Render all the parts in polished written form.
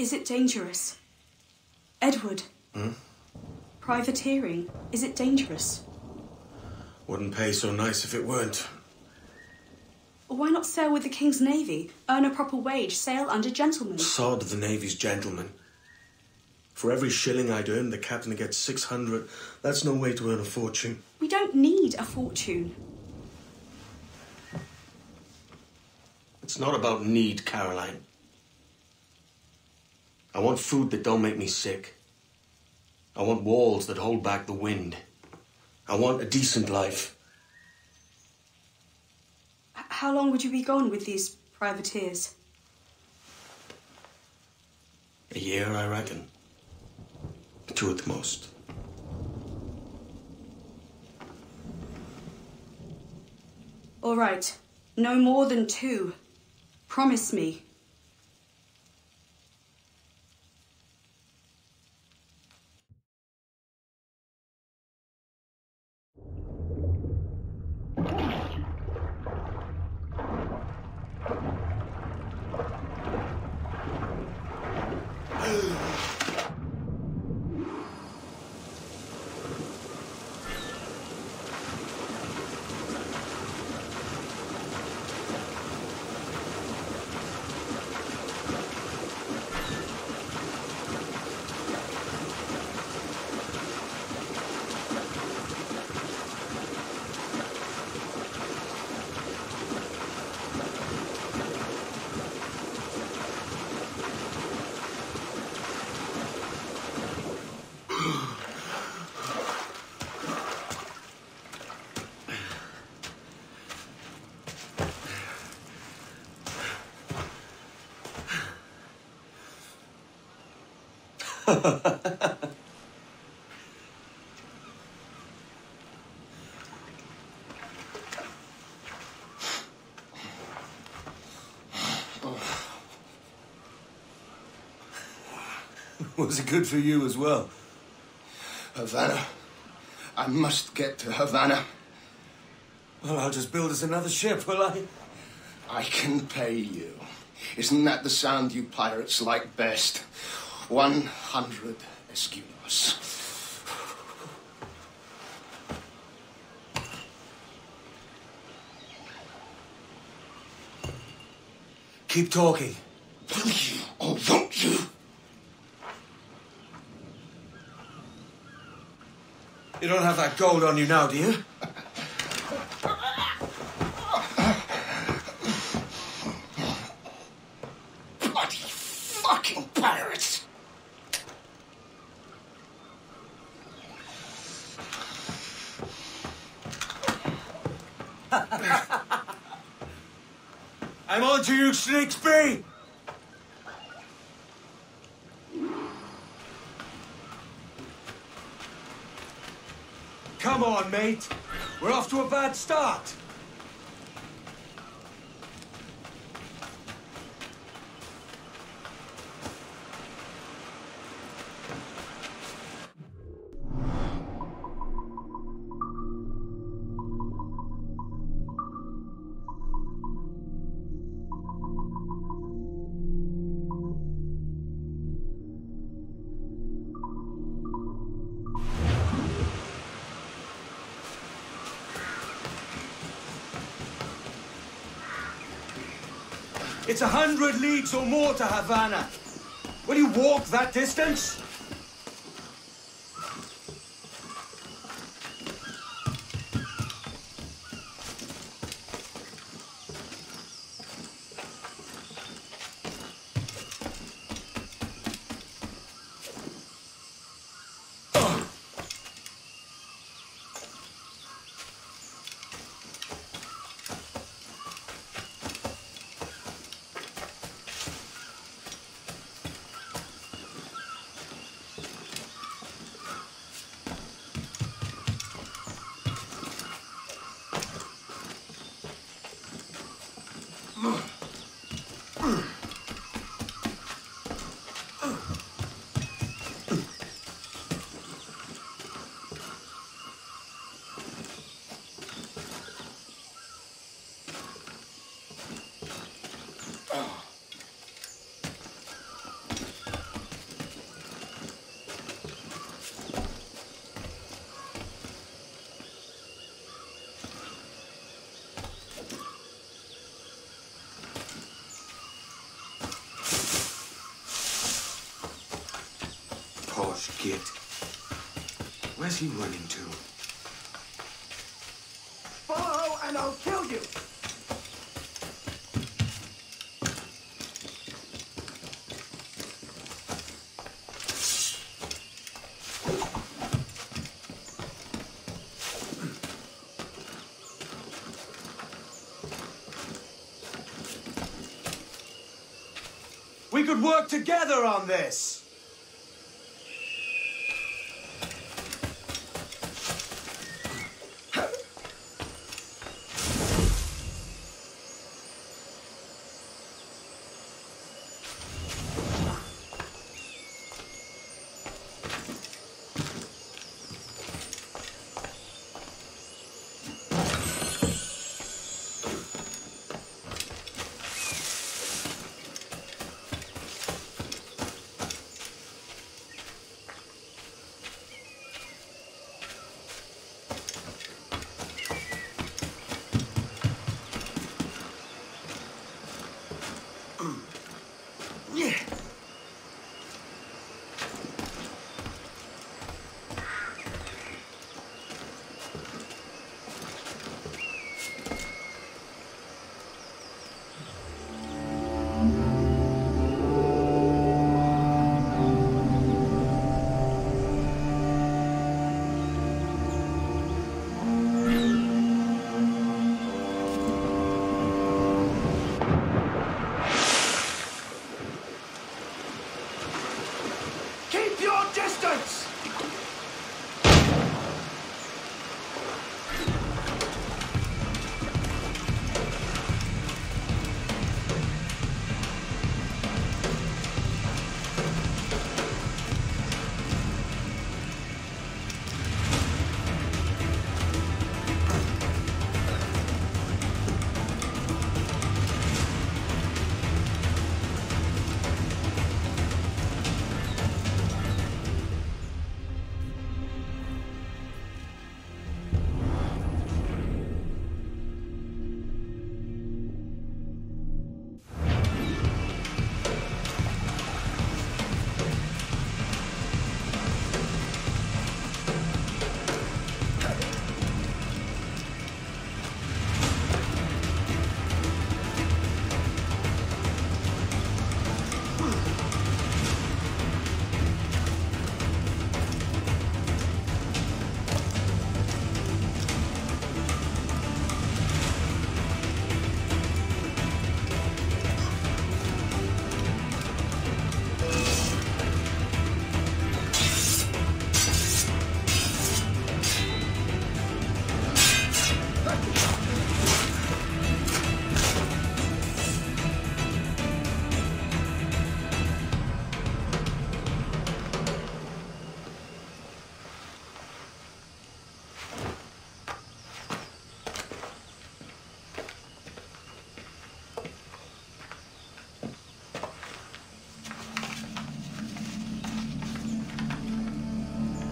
Is it dangerous? Edward? Privateering, is it dangerous? Wouldn't pay so nice if it weren't. Why not sail with the King's Navy? Earn a proper wage, sail under gentlemen. Sod the Navy's gentlemen. For every shilling I'd earn, the captain gets 600. That's no way to earn a fortune. We don't need a fortune. It's not about need, Caroline. I want food that don't make me sick. I want walls that hold back the wind. I want a decent life. How long would you be gone with these privateers? A year, I reckon. 2 at the most. All right. No more than 2. Promise me. Was it good for you as well? Havana. I must get to Havana. Well, I'll just build us another ship, will I? I can pay you. Isn't that the sound you pirates like best? 100 escudos. Keep talking. Will you or won't you? You don't have that gold on you now, do you? Bloody fucking pirates! I'm on to you, Snakesby! Come on, mate. We're off to a bad start. It's 100 leagues or more to Havana. Will you walk that distance? Posh git. Where's he running to? Follow and I'll kill you! We could work together on this.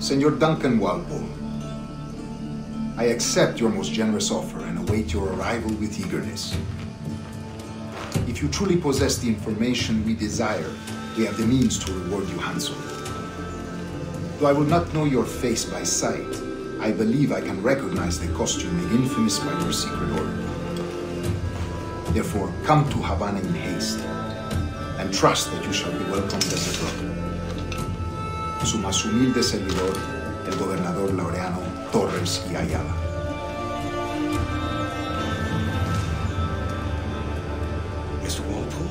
Senor Duncan Walpole, I accept your most generous offer and await your arrival with eagerness. If you truly possess the information we desire, we have the means to reward you handsomely. Though I will not know your face by sight, I believe I can recognize the costume made infamous by your secret order. Therefore, come to Havana in haste, and trust that you shall be welcomed as a brother. Su más humilde servidor, el gobernador Laureano Torres y Ayala. Mr. Walpole,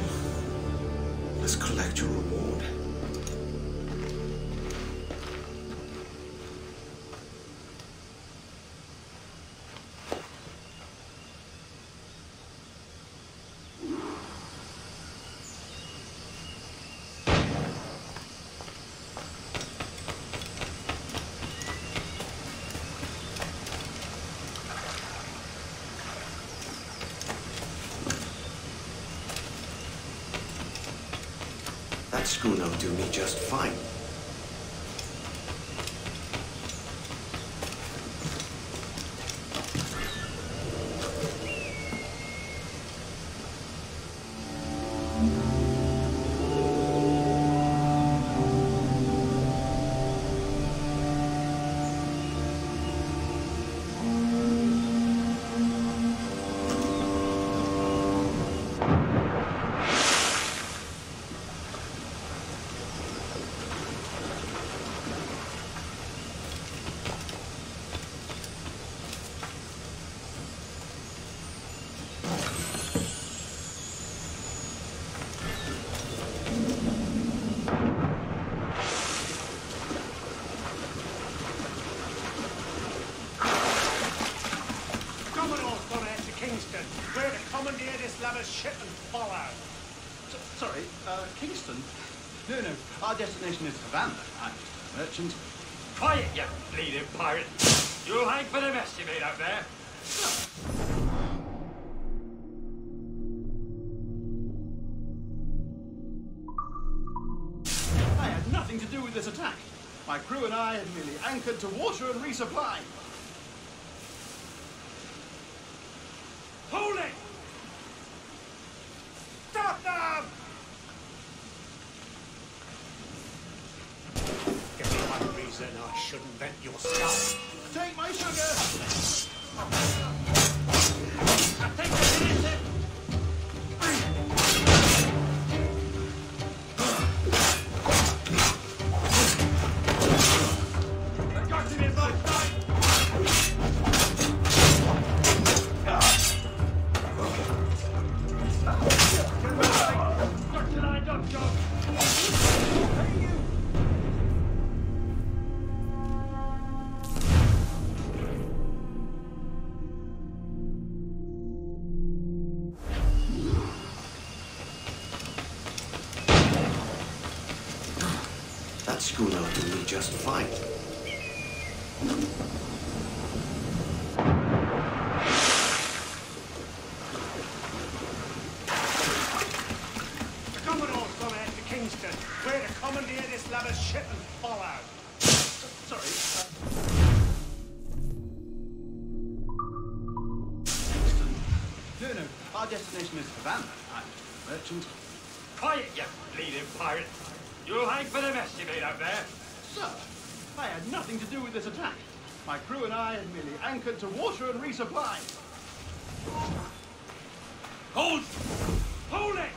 let's collect your reward. That schooner will do me just fine. Where to commandeer this lavish ship and follow. Sorry, Kingston? No, our destination is Havana. I'm just a merchant. Quiet, you bleeding pirate. You'll hang for the mess you made out there. I had nothing to do with this attack. My crew and I had merely anchored to water and resupply. Hold it! Stop them! Give me one reason I shouldn't vent your skull. Take my sugar! I think this is it! I've got to be right back! That schooner will do me just fine. The Commodore's gone out to Kingston. Where to commandeer this lavish ship and follow. Sorry. No, our destination is Havana. I'm just a merchant. Quiet, you bleeding pirate. You'll hang for the mess you made out there. Sir, I had nothing to do with this attack. My crew and I had merely anchored to water and resupply. Hold! Hold it!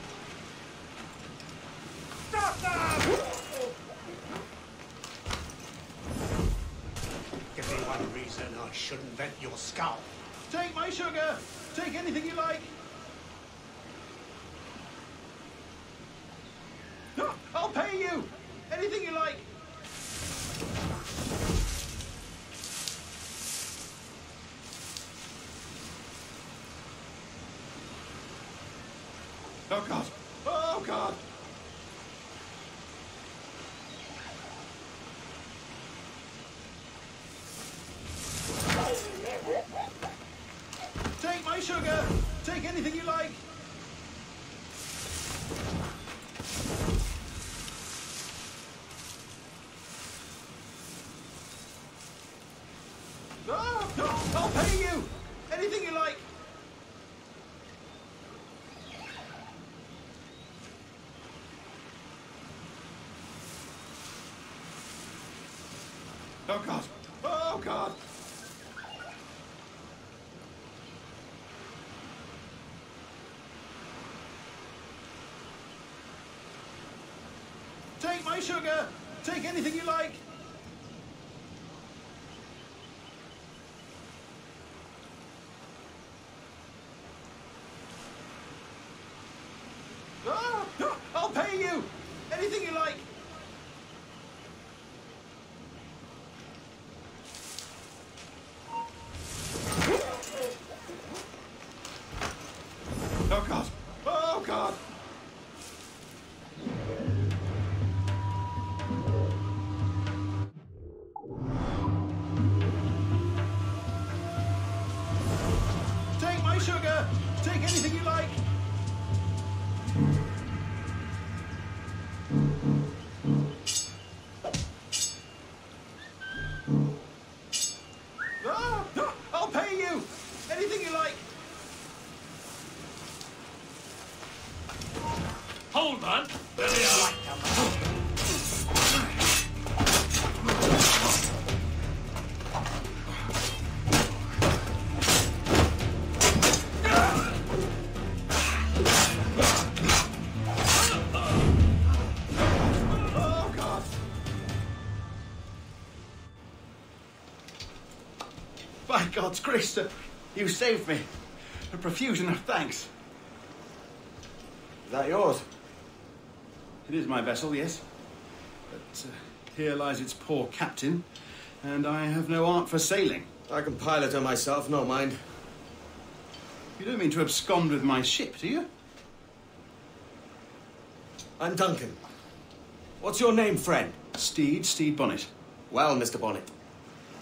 Stop them! Give me one reason I shouldn't vent your skull. Take my sugar! Take anything you like! No, I'll pay you! Anything you like! Oh, God! Oh, God! Take my sugar! Take anything you like! Oh, no, I'll pay you! Anything you like! Oh, God! Oh, God! Take my sugar! Take anything you like! Oh, no, I'll pay you! Anything you like! Oh, God! Oh, God! Take my sugar! Take anything you like! Oh, no, I'll pay you! Anything you like! Hold on. There we are. Oh, God! By God's grace, sir, you saved me. A profusion of thanks. Is that yours? It is my vessel, yes. But here lies its poor captain, and I have no art for sailing. I can pilot her myself, no mind. You don't mean to abscond with my ship, do you? I'm Duncan. What's your name, friend? Steed Bonnet. Well, Mr. Bonnet,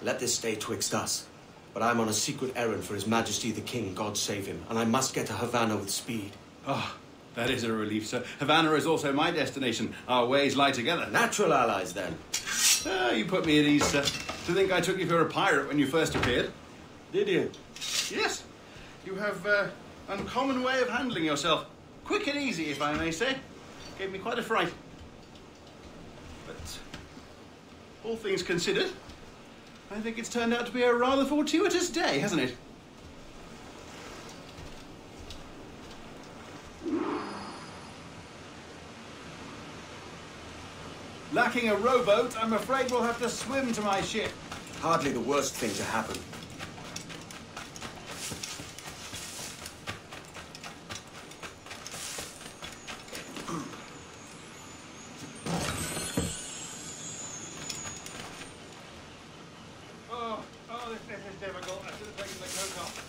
let this stay twixt us. But I'm on a secret errand for His Majesty the King, God save him, and I must get to Havana with speed. Oh, that is a relief, sir. Havana is also my destination. Our ways lie together. Natural allies, then. Ah, you put me at ease, sir. To think I took you for a pirate when you first appeared. Did you? Yes. You have an uncommon way of handling yourself. Quick and easy, if I may say. Gave me quite a fright. But all things considered, I think it's turned out to be a rather fortuitous day, hasn't it? Lacking a rowboat, I'm afraid we'll have to swim to my ship. Hardly the worst thing to happen. This is difficult. I should have taken the coat off.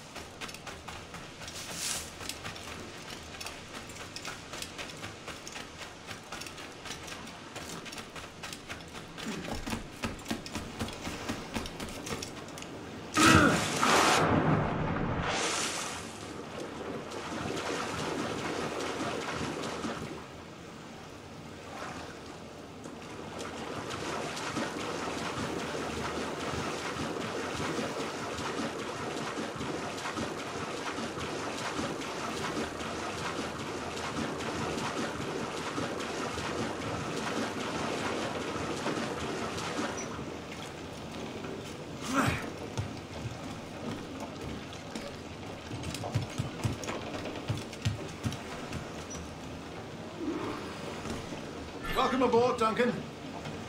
Welcome aboard, Duncan.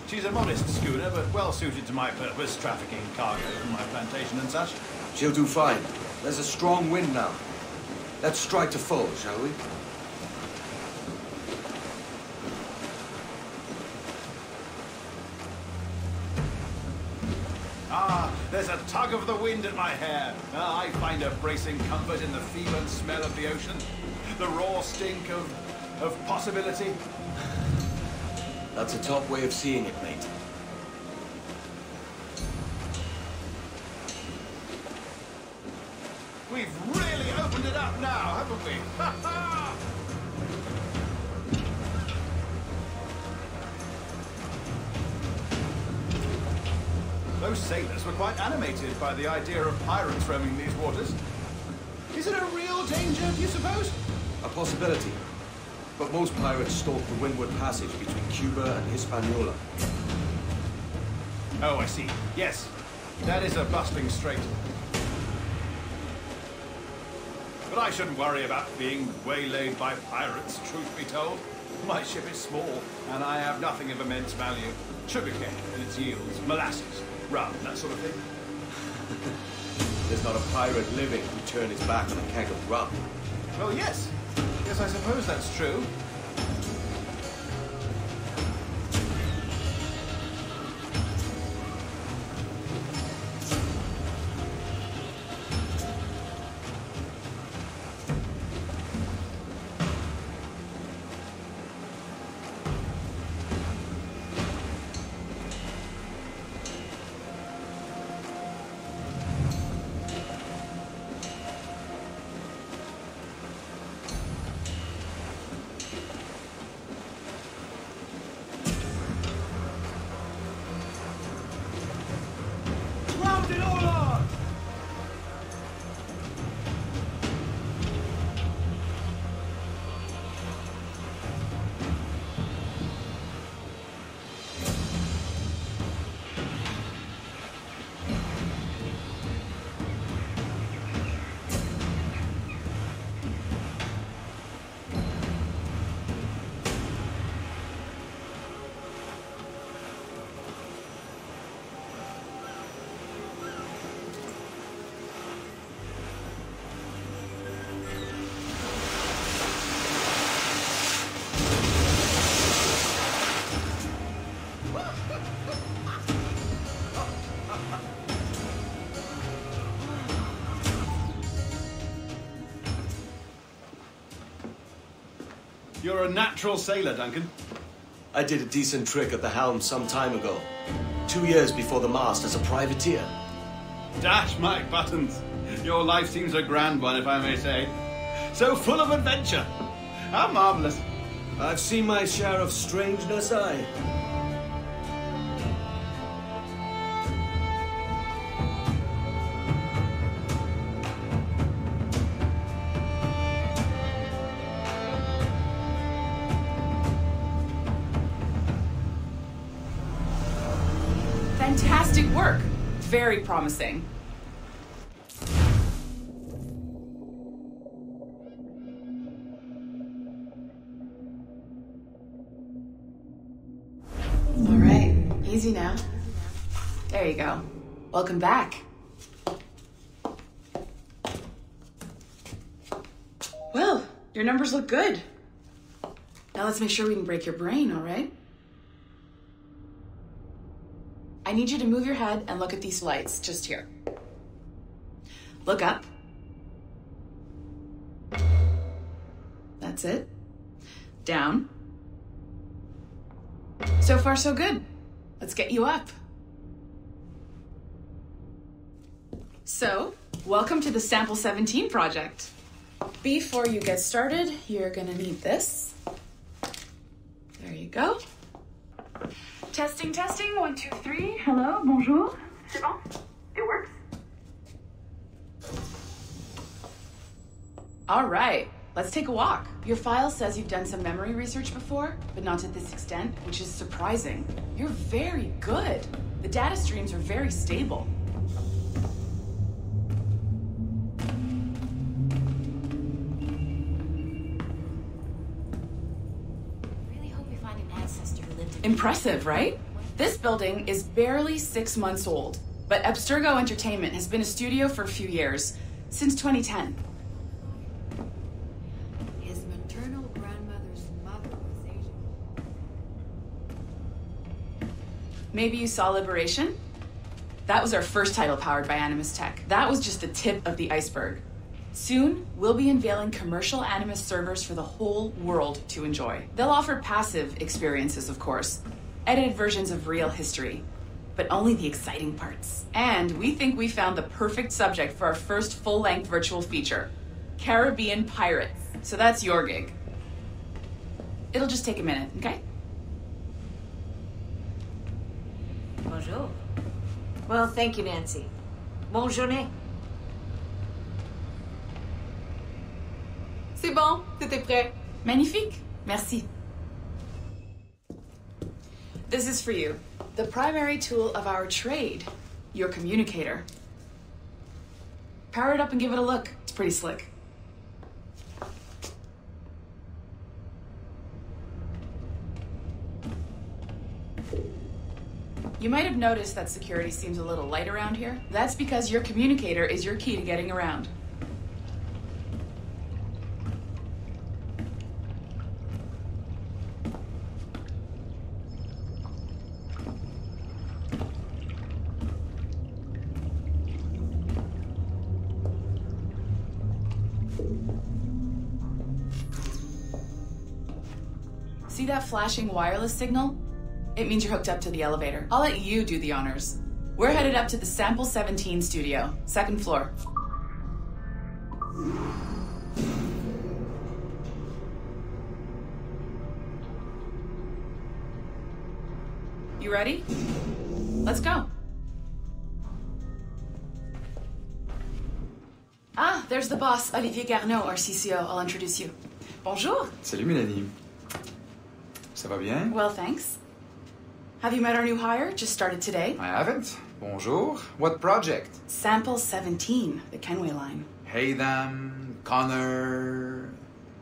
She's a modest schooner, but well suited to my purpose, trafficking cargo from my plantation and such. She'll do fine. There's a strong wind now. Let's strike to full, shall we? Ah, there's a tug of the wind at my hair. Ah, I find a bracing comfort in the fevered smell of the ocean. The raw stink of possibility. That's a top way of seeing it, mate. We've really opened it up now, haven't we? Ha ha! Most sailors were quite animated by the idea of pirates roaming these waters. Is it a real danger, do you suppose? A possibility. But most pirates stalk the windward passage between Cuba and Hispaniola. Oh, I see. Yes, that is a bustling strait. But I shouldn't worry about being waylaid by pirates, truth be told. My ship is small, and I have nothing of immense value. Sugarcane and its yields, molasses, rum, that sort of thing. There's not a pirate living who'd turn his back on a keg of rum. Well, yes. Yes, I suppose that's true. You're a natural sailor, Duncan. I did a decent trick at the helm some time ago. 2 years before the mast as a privateer. Dash my buttons. Your life seems a grand one, if I may say. So full of adventure. How marvelous. I've seen my share of strangeness, aye. Fantastic work. Very promising. All right, easy now. There you go. Welcome back. Well, your numbers look good. Now let's make sure we can break your brain, all right? I need you to move your head and look at these lights just here. Look up. That's it. Down. So far, so good. Let's get you up. So, welcome to the Sample 17 project. Before you get started, you're gonna need this. There you go. Testing, testing, 1, 2, 3. Hello, bonjour. C'est bon? It works. All right, let's take a walk. Your file says you've done some memory research before, but not to this extent, which is surprising. You're very good. The data streams are very stable. Impressive, right? This building is barely 6 months old, but Abstergo Entertainment has been a studio for a few years, since 2010. His maternal grandmother's mother was Asian. Maybe you saw Liberation? That was our first title powered by Animus Tech. That was just the tip of the iceberg. Soon, we'll be unveiling commercial Animus servers for the whole world to enjoy. They'll offer passive experiences, of course, edited versions of real history, but only the exciting parts. And we think we found the perfect subject for our first full-length virtual feature, Caribbean Pirates. So that's your gig. It'll just take a minute, okay? Bonjour. Well, thank you, Nancy. Bonne journée. C'est bon, tout est prêt. Magnifique. Merci. This is for you. The primary tool of our trade, your communicator. Power it up and give it a look. It's pretty slick. You might have noticed that security seems a little light around here. That's because your communicator is your key to getting around. See that flashing wireless signal? It means you're hooked up to the elevator. I'll let you do the honors. We're headed up to the Sample 17 studio, 2nd floor. You ready? Let's go. Ah, there's the boss, Olivier Garneau, our CCO. I'll introduce you. Bonjour. Salut Mélanie. Ça va bien? Well, thanks. Have you met our new hire? Just started today. I haven't. Bonjour. What project? Sample 17, the Kenway line. Haytham, Connor...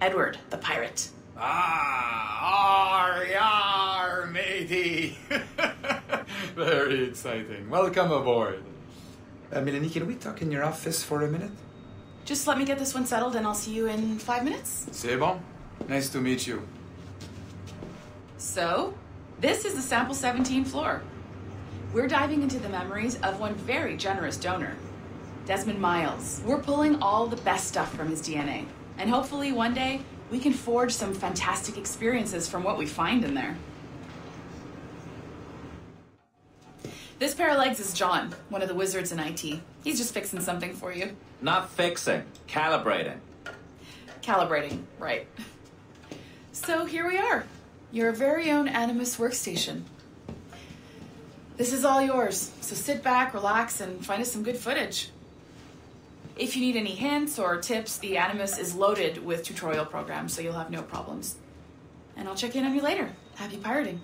Edward, the pirate. Ah, yar, matey. Very exciting. Welcome aboard. Mélanie, can we talk in your office for a minute? Just let me get this one settled and I'll see you in 5 minutes. C'est bon. Nice to meet you. So, this is the Sample 17 floor. We're diving into the memories of one very generous donor, Desmond Miles. We're pulling all the best stuff from his DNA. And hopefully one day, we can forge some fantastic experiences from what we find in there. This pair of legs is John, one of the wizards in IT. He's just fixing something for you. Not fixing, calibrating. Calibrating, right. So here we are, your very own Animus workstation. This is all yours, so sit back, relax, and find us some good footage. If you need any hints or tips, the Animus is loaded with tutorial programs, so you'll have no problems. And I'll check in on you later. Happy pirating.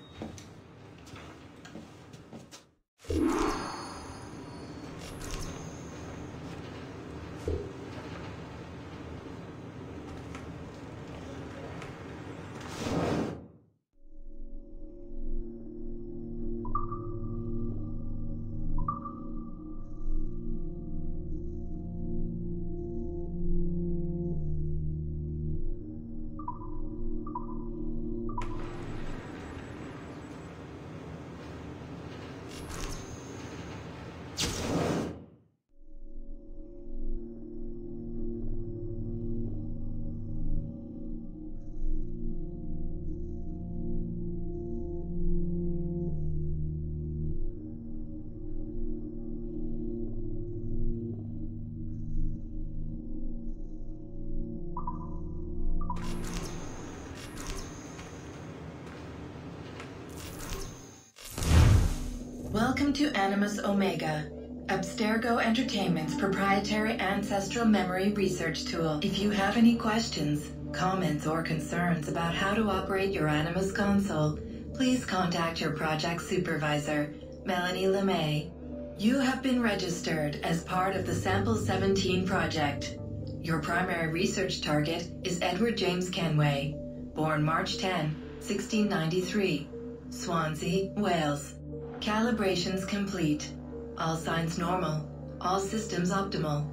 Welcome to Animus Omega, Abstergo Entertainment's proprietary ancestral memory research tool. If you have any questions, comments, or concerns about how to operate your Animus console, please contact your project supervisor, Melanie LeMay. You have been registered as part of the Sample 17 project. Your primary research target is Edward James Kenway, born March 10, 1693, Swansea, Wales. Calibrations complete. All signs normal. All systems optimal.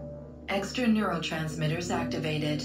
Extra neurotransmitters activated.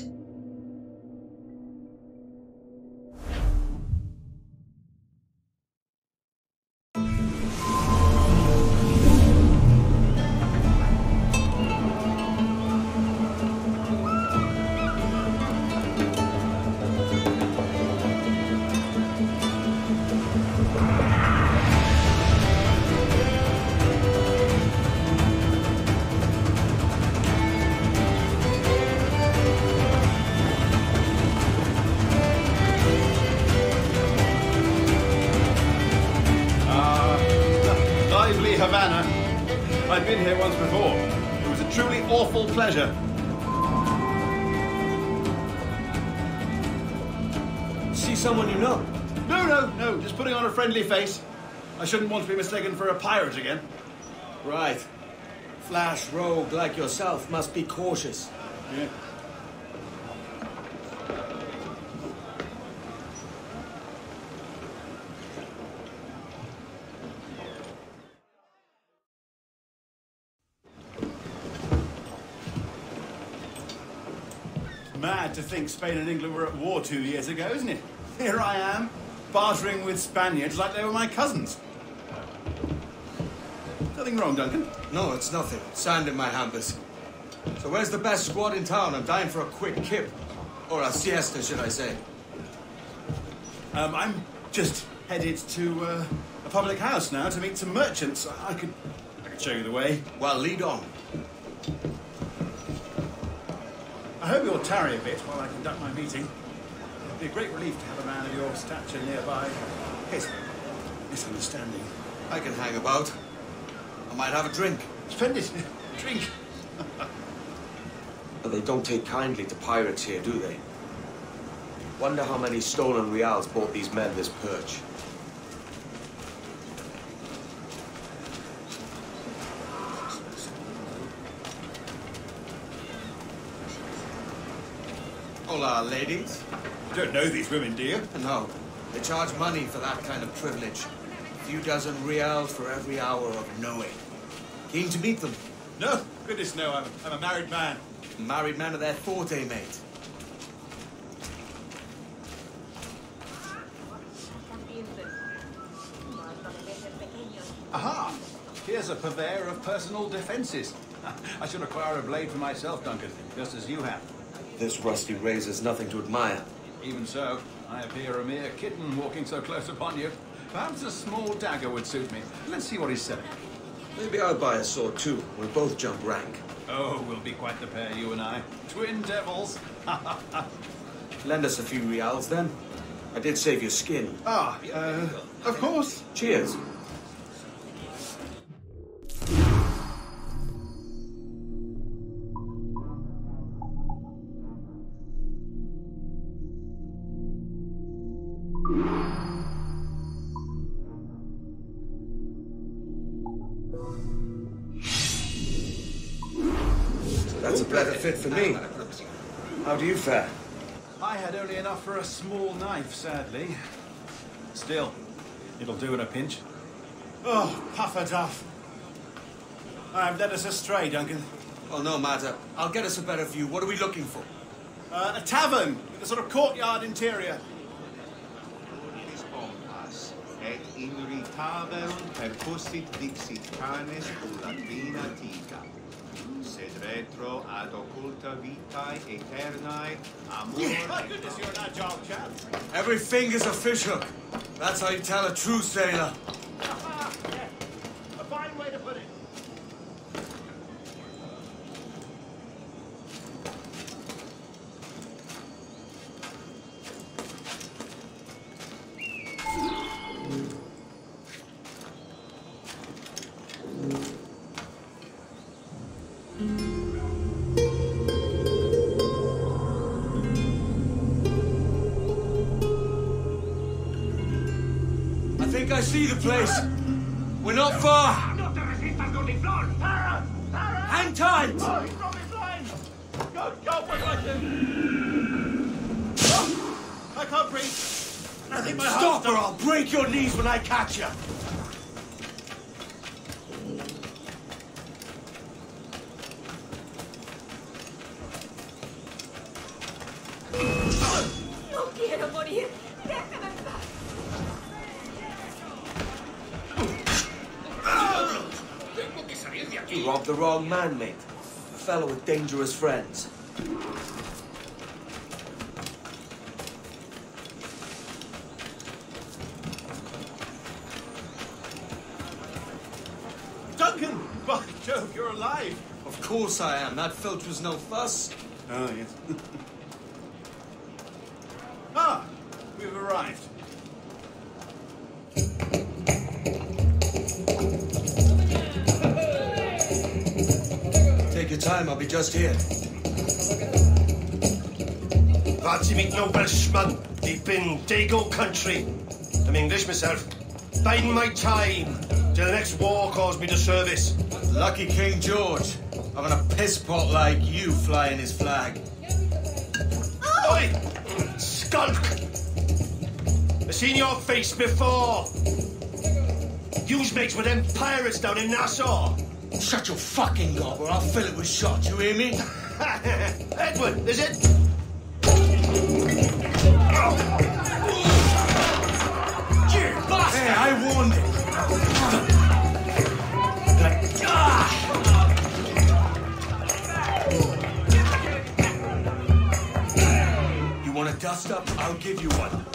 I've been here once before. It was a truly awful pleasure. See someone you know? No, just putting on a friendly face. I shouldn't want to be mistaken for a pirate again. Right. Flash rogue like yourself must be cautious. Yeah. Mad to think Spain and England were at war 2 years ago, isn't it? Here I am, bartering with Spaniards like they were my cousins. Nothing wrong, Duncan? No, it's nothing. Sand in my hampers. So where's the best squad in town? I'm dying for a quick kip. Or a siesta, should I say. I'm just headed to a public house now to meet some merchants. I could show you the way. Well, lead on. I hope you'll tarry a bit while I conduct my meeting. It'd be a great relief to have a man of your stature nearby. Yes, misunderstanding. I can hang about. I might have a drink. Splendid. Drink. But they don't take kindly to pirates here, do they? Wonder how many stolen reals bought these men this perch. Hola, ladies. You don't know these women, do you? No. They charge money for that kind of privilege. A few dozen reals for every hour of knowing. Keen to meet them? No, goodness no, I'm a married man. Married man of their forte, mate. Aha! Here's a purveyor of personal defences. I should acquire a blade for myself, Duncan, just as you have. This rusty razor's nothing to admire. Even so, I appear a mere kitten walking so close upon you. Perhaps a small dagger would suit me. Let's see what he's selling. Maybe I'll buy a sword too. We'll both jump rank. Oh, we'll be quite the pair, you and I. Twin devils. Lend us a few reals then. I did save your skin. Of course. Cheers. That's a better fit for me. How do you fare? I had only enough for a small knife, sadly. Still, it'll do in a pinch. Oh, puffer duff. I've led us astray, Duncan. Well, no matter. I'll get us a better view. What are we looking for? A tavern with a sort of courtyard interior. Et in tavern percussit dixit canes latina tica. Sed retro ad occulta vitae aeternae amor. My goodness, you're an agile chap. Every finger's a fishhook. That's how you tell a true sailor. Yeah. A fine way to put it. I see the place. We're not far. Hang tight. Oh, he's probably blind. God, what do I do? Oh, I can't breathe. I think my Stop heart's or I'll break your knees when I catch you. No quiero morir. Déjame en paz. You robbed the wrong man, mate. A fellow with dangerous friends. Duncan! By Jove, you're alive! Of course I am. That filch was no fuss. Oh, yes. Ah! We've arrived. time, I'll be just here. Fancy meet no Welshman deep in Dago country. I'm English myself. Biding my time till the next war calls me to service. Lucky King George, having a piss pot like you flying his flag. Oi! Skulk! I've seen your face before. You's mates with them pirates down in Nassau. Shut your fucking gob or I'll fill it with shot, you hear me? Edward, is it? You bastard! Hey, I warned him. You want a dust up? I'll give you one.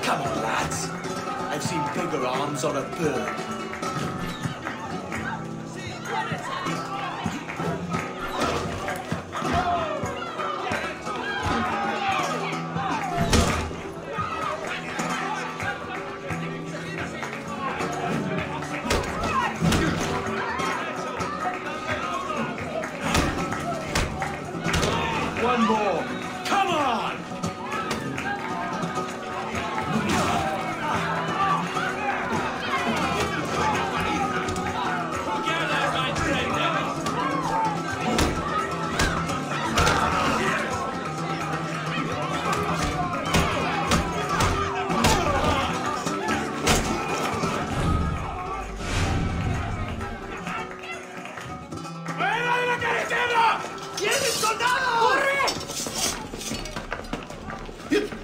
Come on, lads. I've seen bigger arms on a bird. One more. Come on!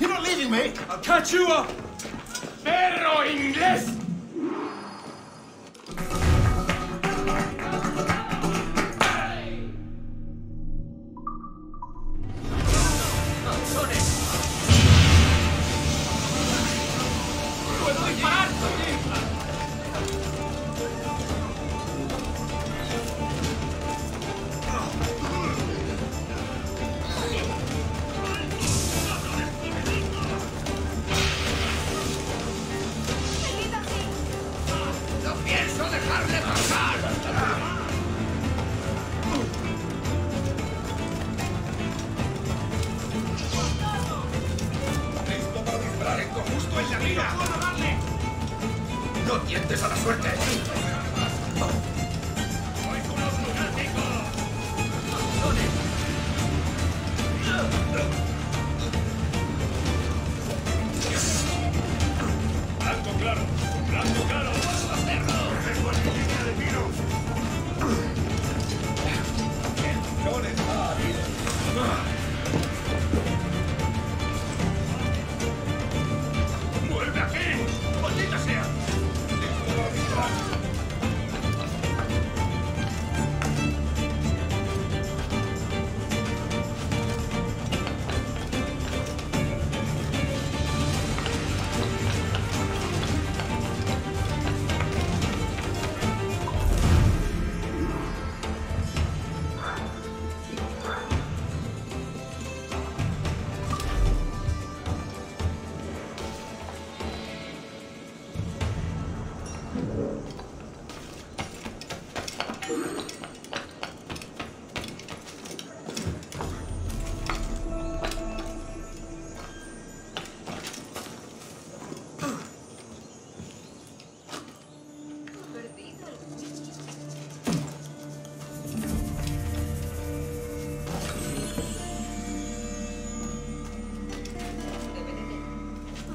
You're not leaving me? I'll catch you up! Perro inglés! ¡Puedo disparar! ¡No pienso dejarle pasar! ¡Listo para disparar esto justo en la mira! ¡No tientes a la suerte! ¡Sois unos lunáticos! ¡Blanco claro! ¡Blanco claro! ¡Tengo en mi línea de tiro! ¡No está hábil! ¡Vuelve aquí! ¡Maldita sea! ¡Listo para disparar!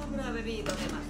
Habrá bebido demasiado.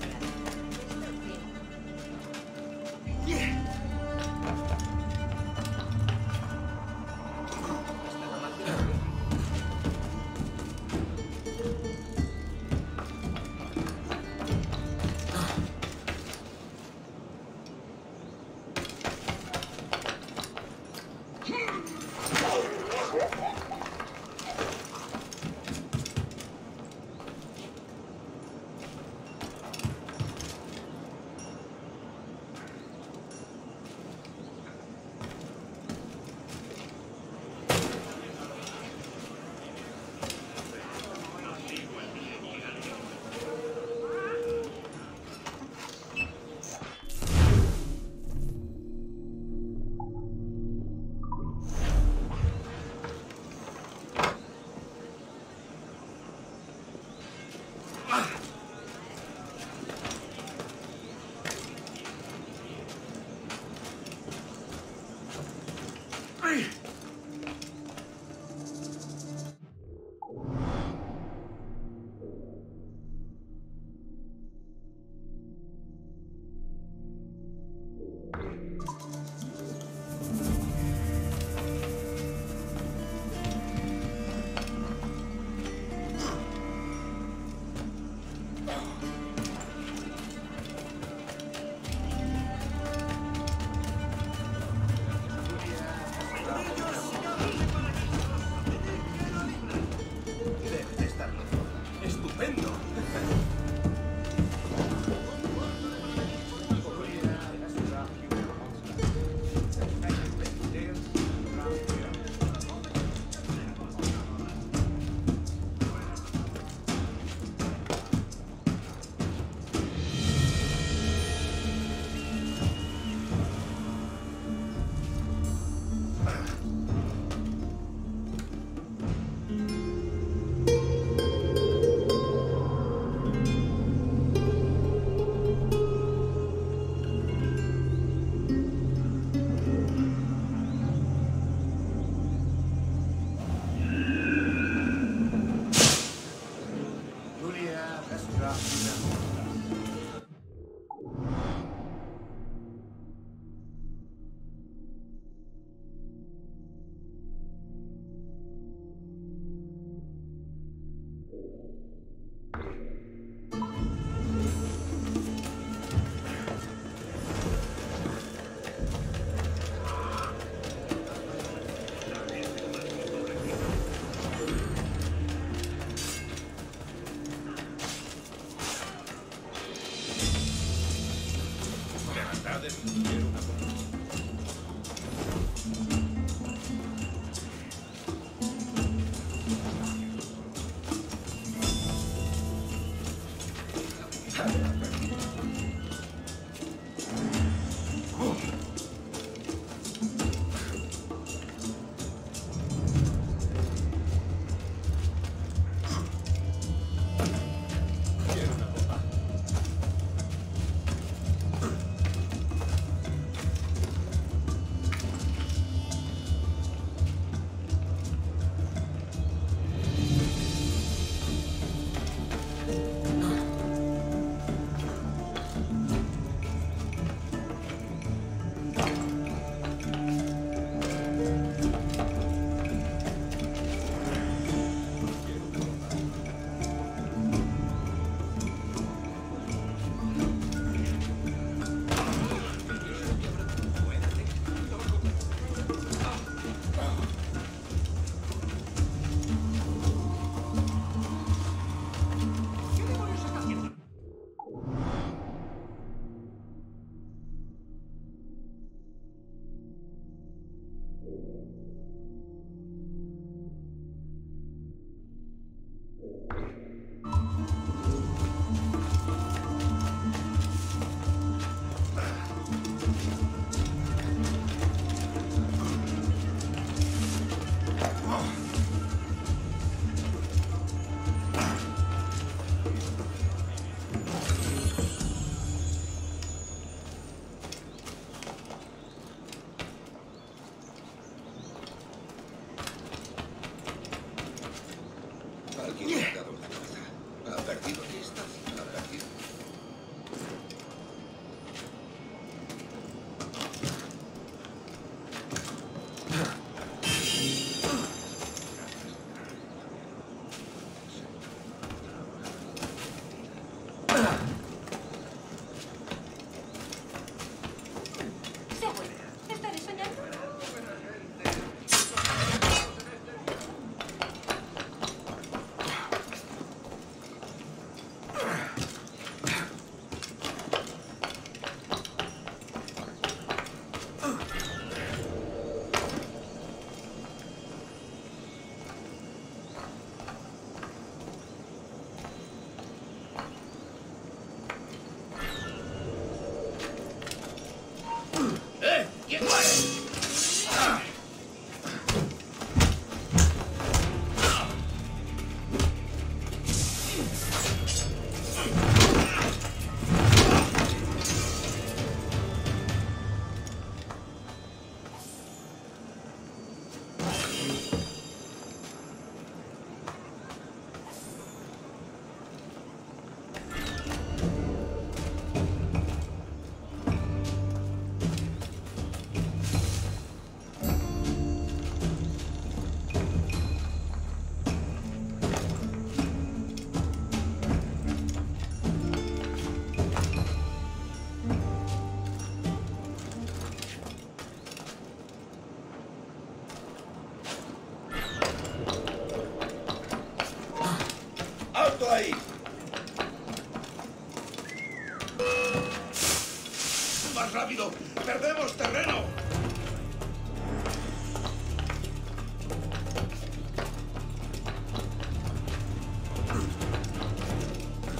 rápido! ¡Perdemos terreno!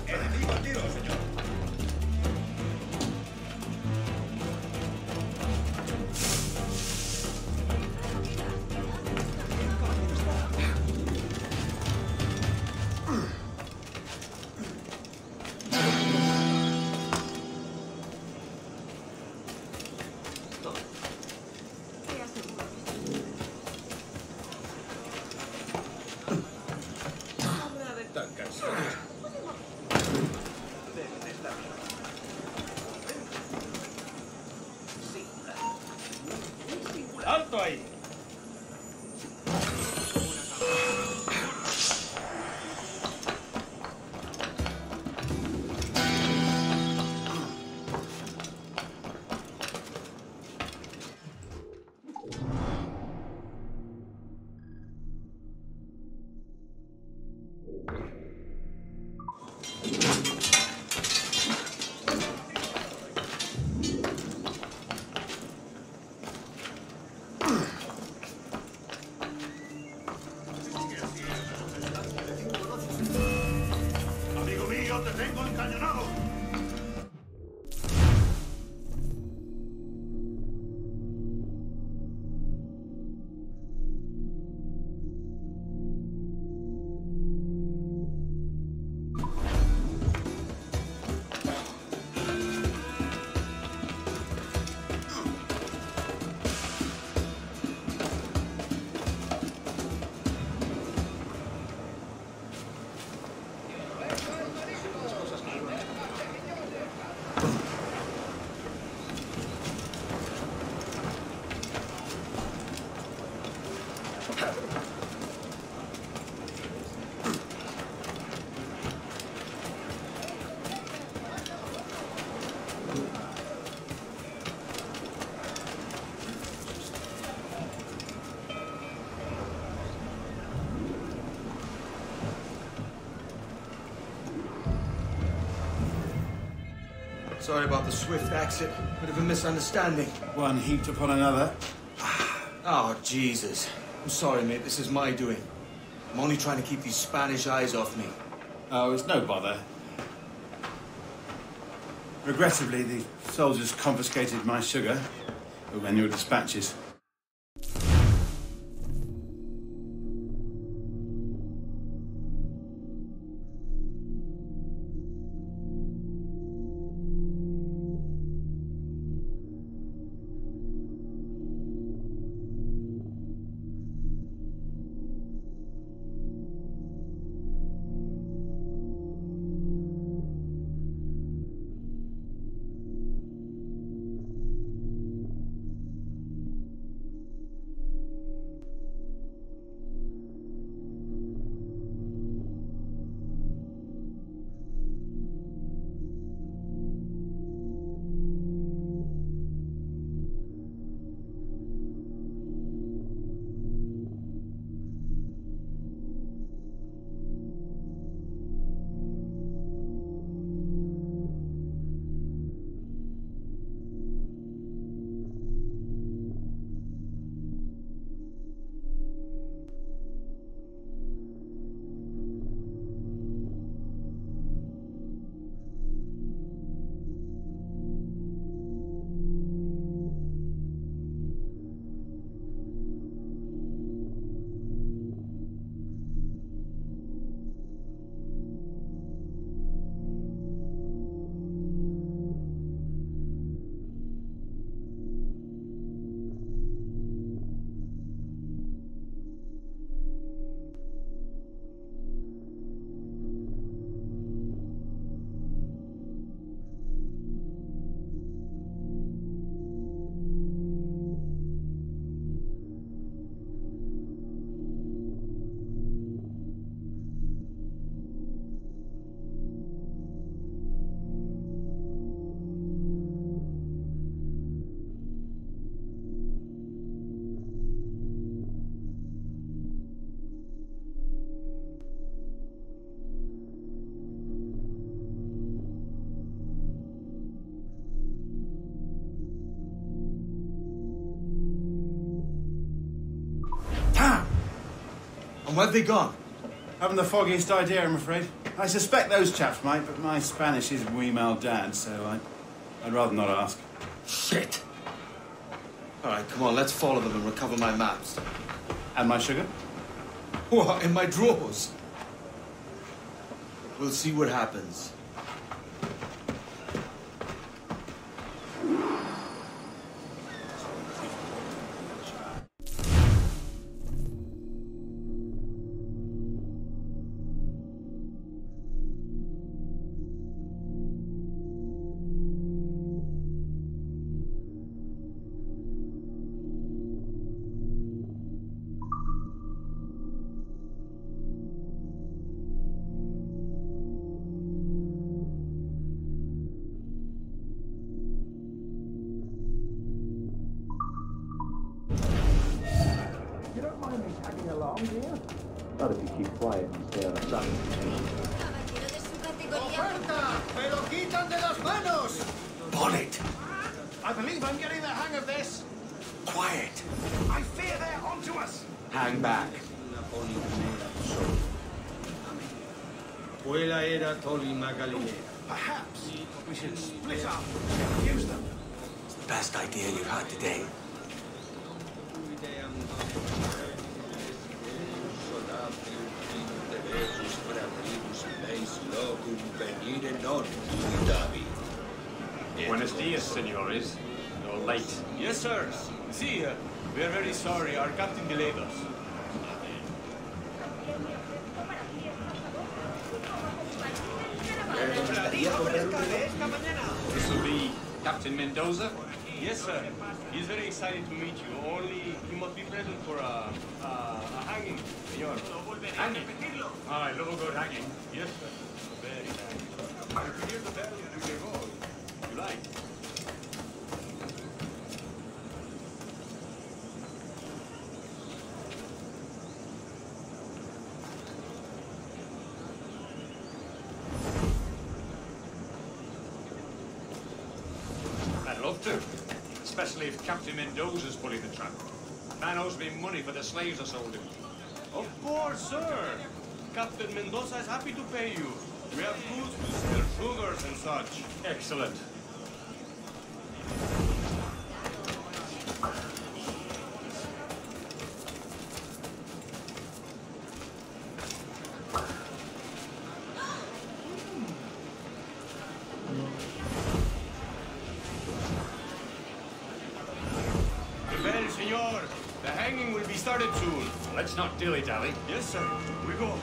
¡Enemigo a tiro, señor! ¡Alto ahí! Sorry about the swift exit. Bit of a misunderstanding. One heaped upon another. Oh, Jesus. I'm sorry, mate. This is my doing. I'm only trying to keep these Spanish eyes off me. Oh, it's no bother. Regrettably, the soldiers confiscated my sugar when your dispatches. And where've they gone? Haven't the foggiest idea, I'm afraid. I suspect those chaps might, but my Spanish is wee mal dad, so I'd rather not ask. Shit. All right, come on, let's follow them and recover my maps. And my sugar? What, in my drawers? We'll see what happens. Not if you keep quiet and stay out of sight. Bonnet! I believe I'm getting the hang of this. Quiet! I fear they're onto us. Hang back. Perhaps we should split up and use them. It's the best idea you've had today. Buenos dias, senores. You're late. Yes, sir. See, we're very sorry. Our captain delayed us. This will be Captain Mendoza? Yes, sir. He's very excited to meet you. Only you must be present for a hanging, señor. Hanging? Ah, luego go hanging. Yes, sir. Very nice. I could hear the bell. You like. I'd love to. Especially if Captain Mendoza's pulling the trap. Man owes me money for the slaves I sold him. Of course, sir. Captain Mendoza is happy to pay you. We have goods to sell, sugars and such. Excellent. Well, senor, the hanging will be started soon. Let's not dilly-dally. Yes, sir. We go.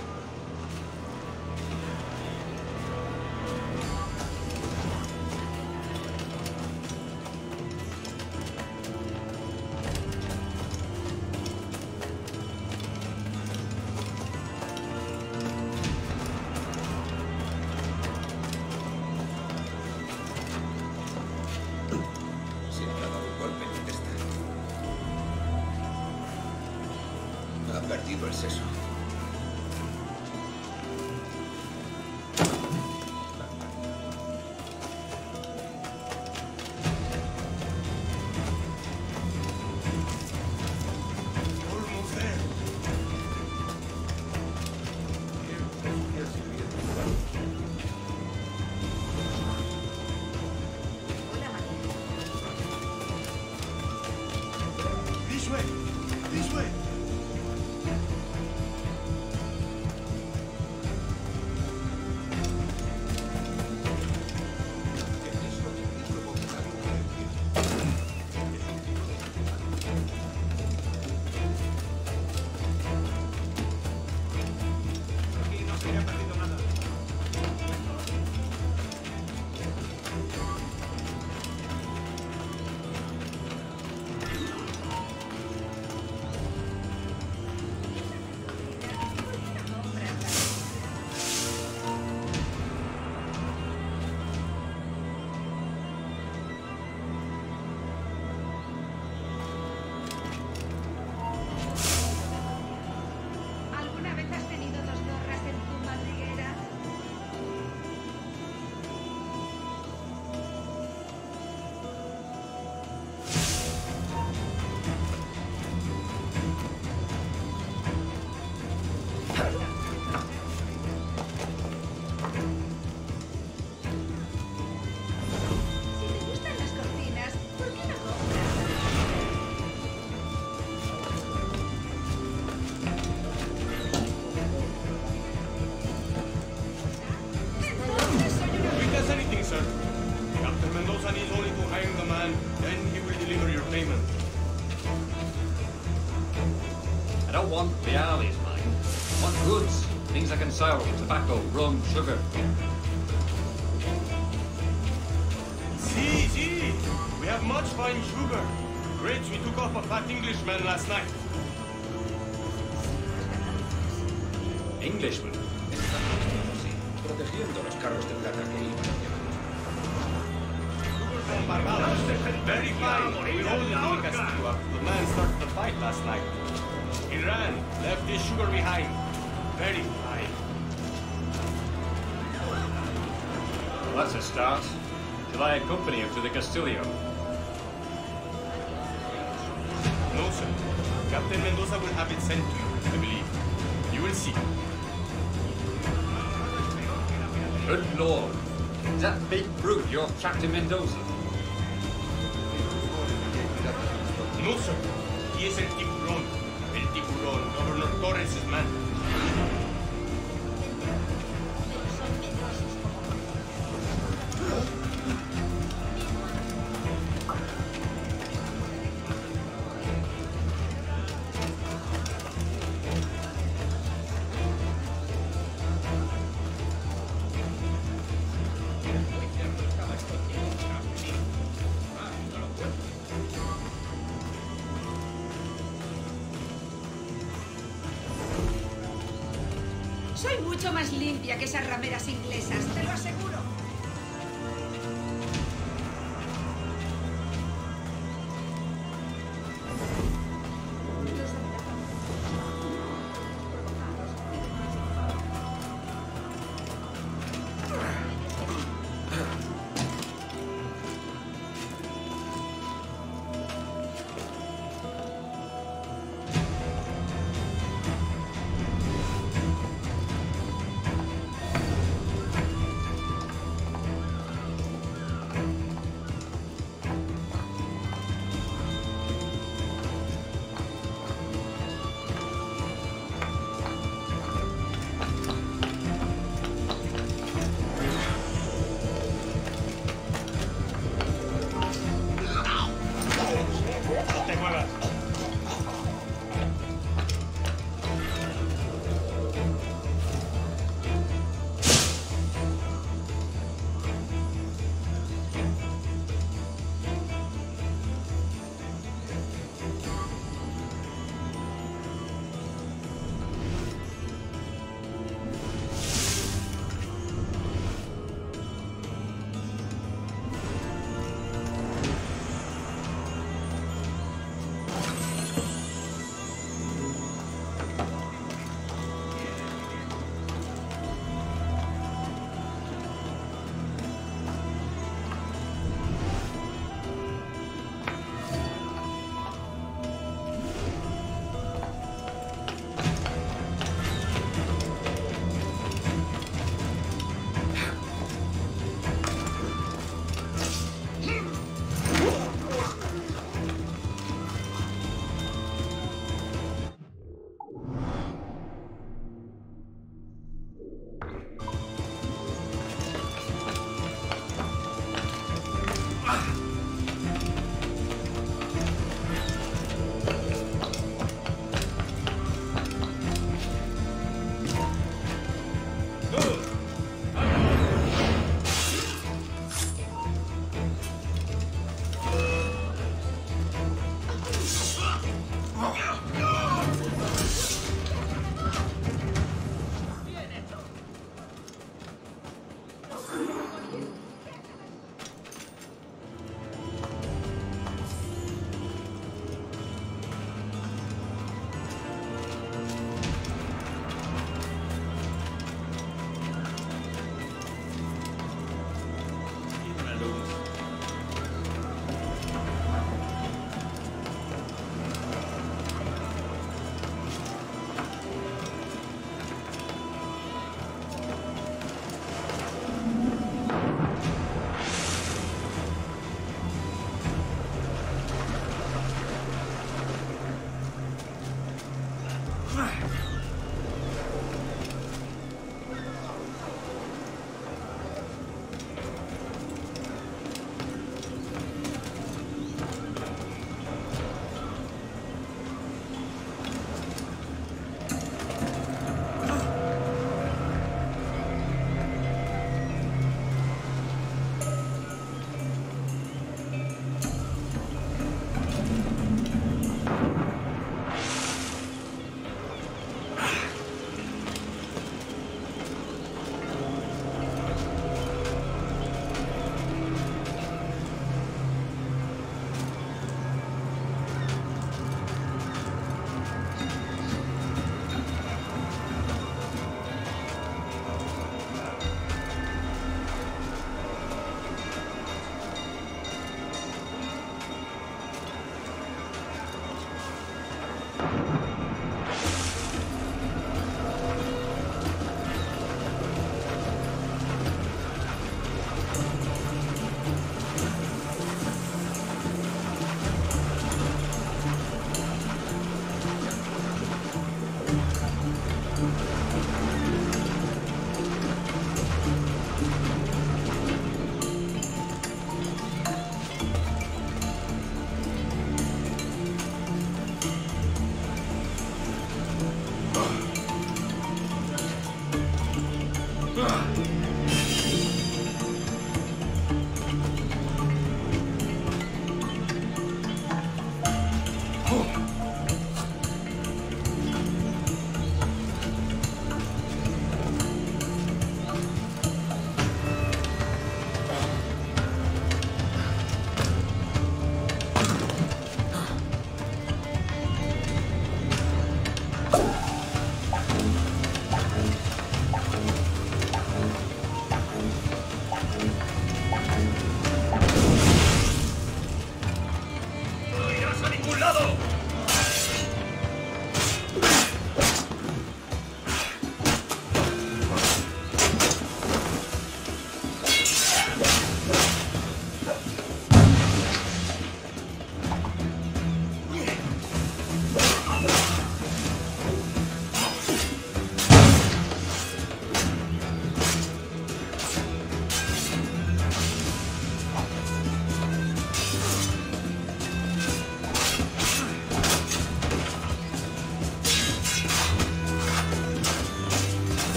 Siempre ha dado un golpe en el testa. Ha perdido el seso. This way. This way. Aquí no se había perdido nada. ¿Alguna vez has tenido dos gorras en tu madriguera? Si te gustan las cortinas, ¿por qué no compras? Quick as anything, sir. Captain Mendoza needs only to hang the man, then he will deliver your payment. I don't want reales, mine. I want goods. Things I can sell. Tobacco, rum, sugar. See. We have much fine sugar. Grapes we took off a fat Englishman last night. Englishman. Sí, protegiendo los carros de plata que iban hacia From Barbados. Very fine. We hold it in Castillo. The man started the fight last night. He ran, left his sugar behind. Very fine. Well, that's a start. Shall I accompany him to the Castillo? No, sir. Captain Mendoza will have it sent to you, I believe. You will see. Good Lord. Is that big brute your Captain Mendoza? No, sir. He is el tiburón. El tiburón, Governor Torres' man. Soy mucho más limpia que esas rameras inglesas, te lo aseguro.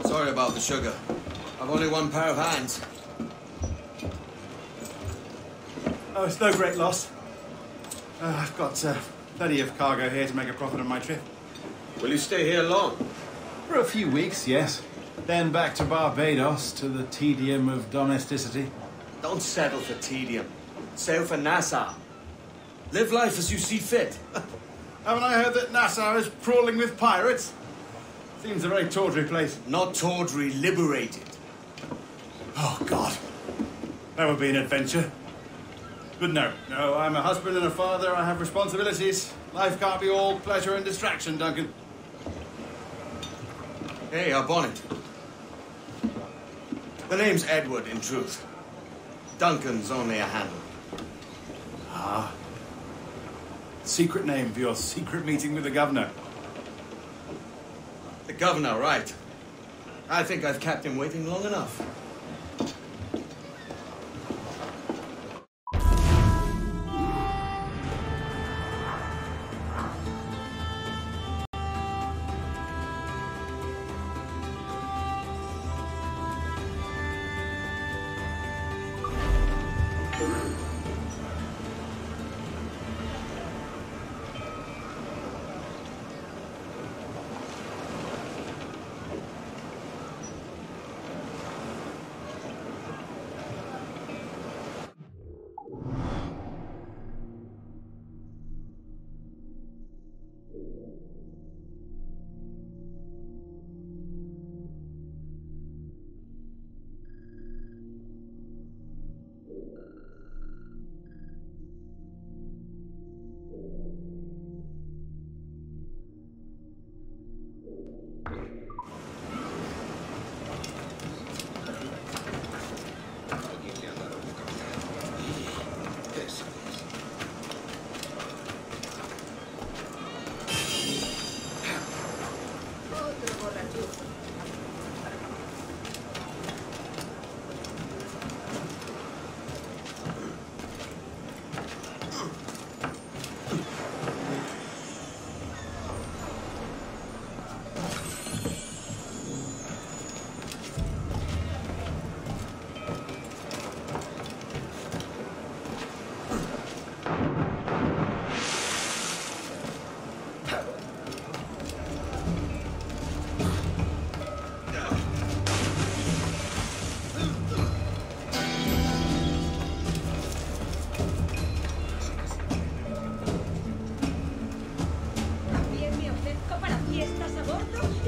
Sorry about the sugar. I've only one pair of hands. Oh, it's no great loss. I've got plenty of cargo here to make a profit on my trip. Will you stay here long? For a few weeks, yes. Then back to Barbados, to the tedium of domesticity. Don't settle for tedium. Sail for Nassau. Live life as you see fit. Haven't I heard that Nassau is crawling with pirates? Seems a very tawdry place. Not tawdry, liberated. Oh, God. That would be an adventure. But no, I'm a husband and a father. I have responsibilities. Life can't be all pleasure and distraction, Duncan. Hey, our bonnet. The name's Edward, in truth. Duncan's only a handle. Ah. Secret name for your secret meeting with the governor. The governor, right. I think I've kept him waiting long enough. No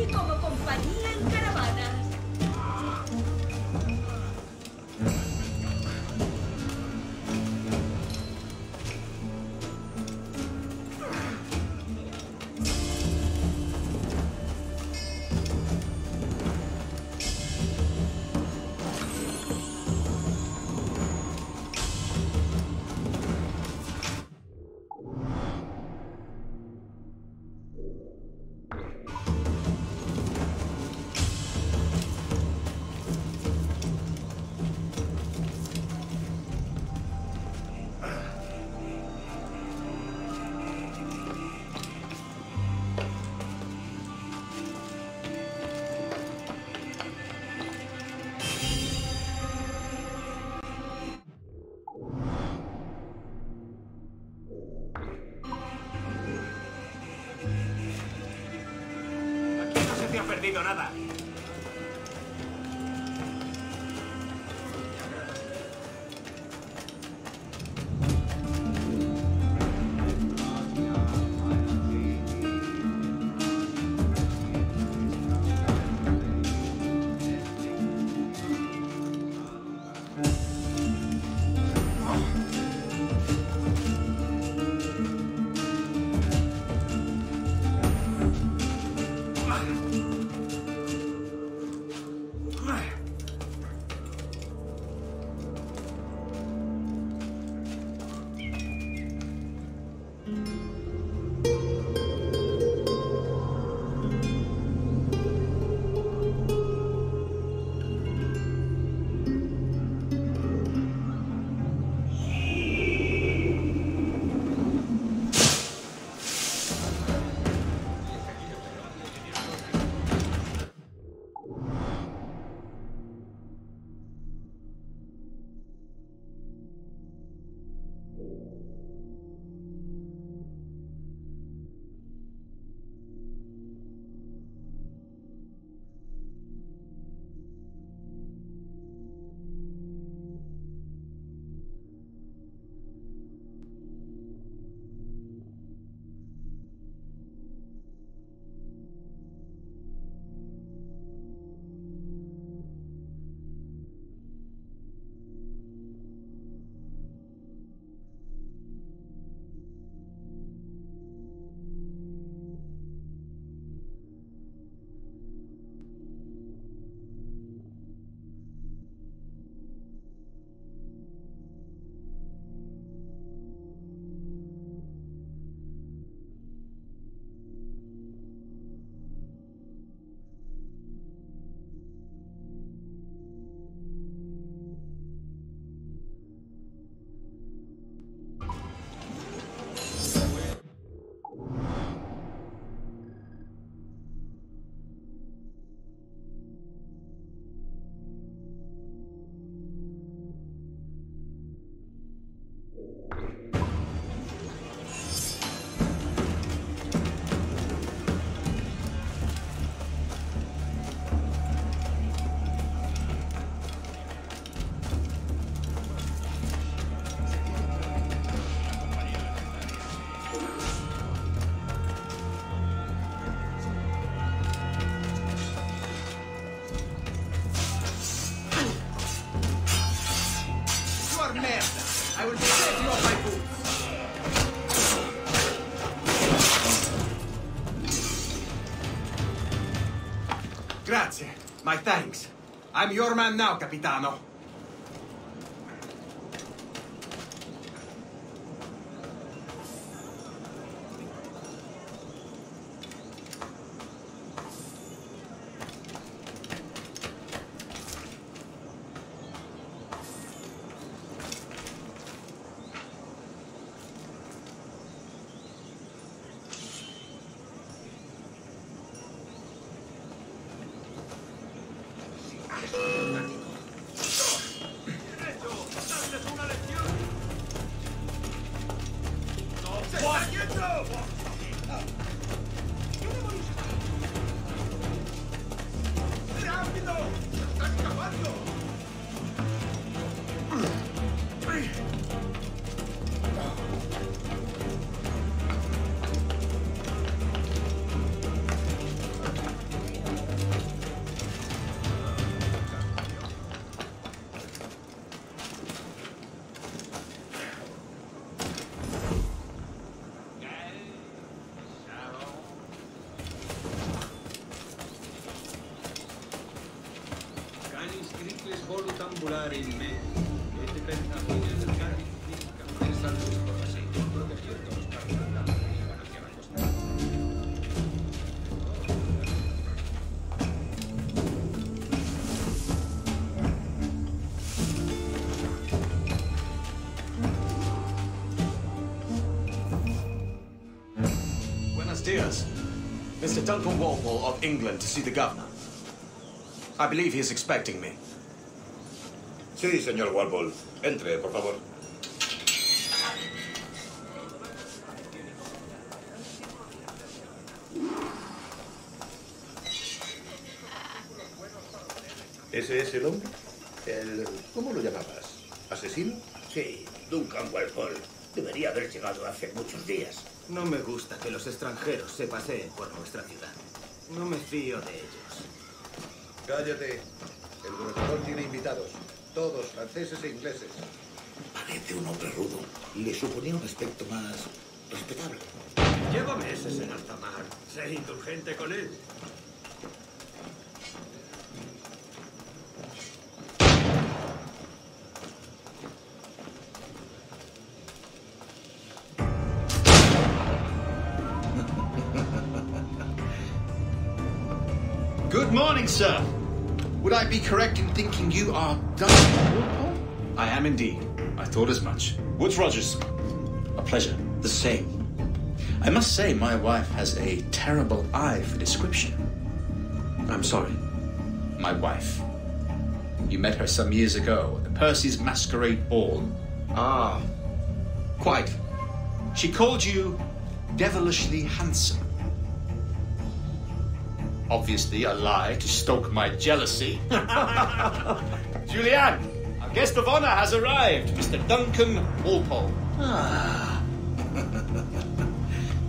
ha perdido nada. My thanks. I'm your man now, Capitano. Dias. Mr. Duncan Walpole of England to see the governor. I believe he is expecting me. Sí, señor Walpole. Entre, por favor. ¿Ese es el hombre? ¿Cómo lo llamabas? ¿Asesino? Sí, Duncan Walpole. Debería haber llegado hace muchos días. No me gusta que los extranjeros se paseen por nuestra ciudad. No me fío de ellos. Cállate. El gobernador tiene invitados. Todos franceses e ingleses. Parece un hombre rudo. Le suponía un aspecto más respetable. Llevo meses en alta mar. Sé indulgente con él. Good morning, sir. Would I be correct in thinking you are Duncan Walpole? I am indeed. I thought as much. Woods Rogers. A pleasure. The same. I must say, my wife has a terrible eye for description. I'm sorry. My wife. You met her some years ago at the Percy's Masquerade Ball. Ah, quite. She called you devilishly handsome. Obviously a lie to stoke my jealousy. Julianne, our guest of honor has arrived, Mr. Duncan Walpole. Ah.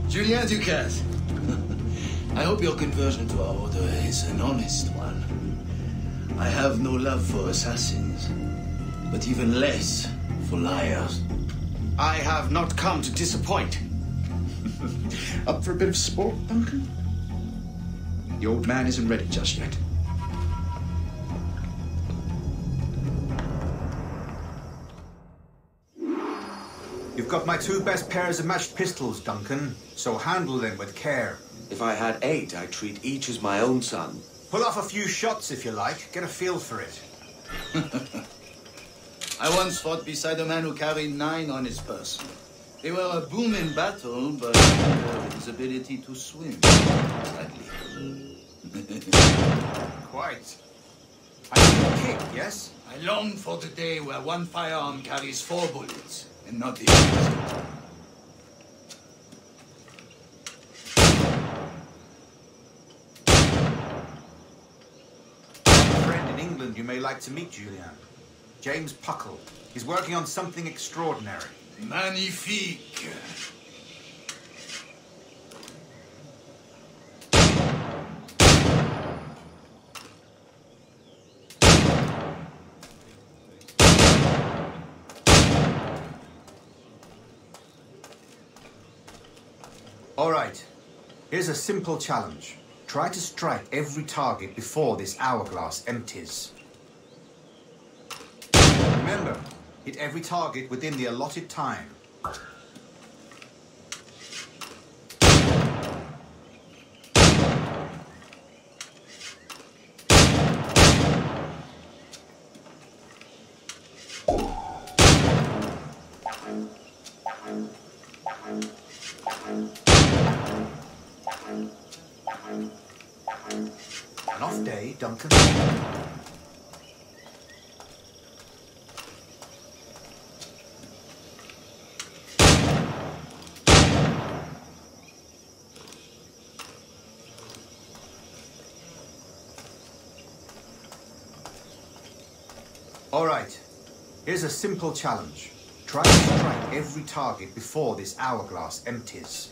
Julien Ducasse. I hope your conversion to our order is an honest one. I have no love for assassins, but even less for liars. I have not come to disappoint. Up for a bit of sport, Duncan? The old man isn't ready just yet. You've got my 2 best pairs of matched pistols, Duncan, so handle them with care. If I had 8, I'd treat each as my own son. Pull off a few shots if you like. Get a feel for it. I once fought beside a man who carried 9 on his person. They were a boom in battle, but his ability to swim, sadly. Quite. I can kick, yes? I long for the day where one firearm carries 4 bullets, and not the other. A friend in England you may like to meet, Julian. James Puckle. He's working on something extraordinary. Magnifique. All right. Here's a simple challenge. Try to strike every target before this hourglass empties. Remember, hit every target within the allotted time. An off day, Duncan. All right, here's a simple challenge. Try to strike every target before this hourglass empties.